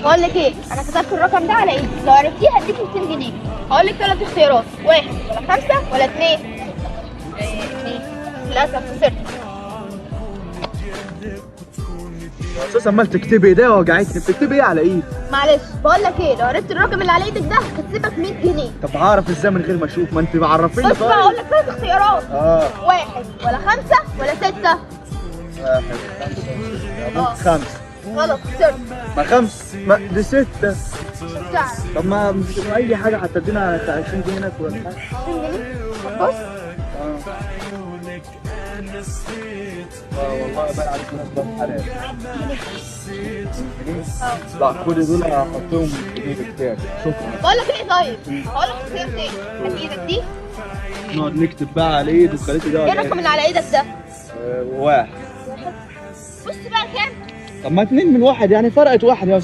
بقول لك ايه، انا كتبت الرقم ده على ايدي، لو عرفتيه هديك 200 جنيه. هقول لك 3 اختيارات، 1 ولا 5 ولا 2؟ 2. للاسف خسرت. اساسا عمال تكتبي ايديا وجعتني، بتكتبي ايه على ايد؟ معلش، بقول لك ايه، لو عرفت الرقم اللي على ايدك ده هكسبك 100 جنيه. طب هعرف ازاي من غير ما اشوف؟ ما انت بعرفيني. بص بقى، اقول لك 3 اختيارات، 1 ولا 5 ولا 6؟ 1 5 ممكن 5. غلط، خسرت. ما 5 ما دي 6. فعلا. طب ما مش اي حاجه حتى ادينا 20 جنيه هناك ولا حاجه. 20 جنيه. طب بص. والله باين عليك ناس بس حلال. لا كل دول هحطهم في ايدك تاني. شكرا. بقول لك ايه، طيب هقول لك اختيار تاني، هات ايدك دي. نقعد نكتب بقى على ايد وخليتي ده ايه الرقم اللي على ايدك ده؟ 1. بص بقى كام؟ طب ما 2 من 1 يعني فرقت 1 يا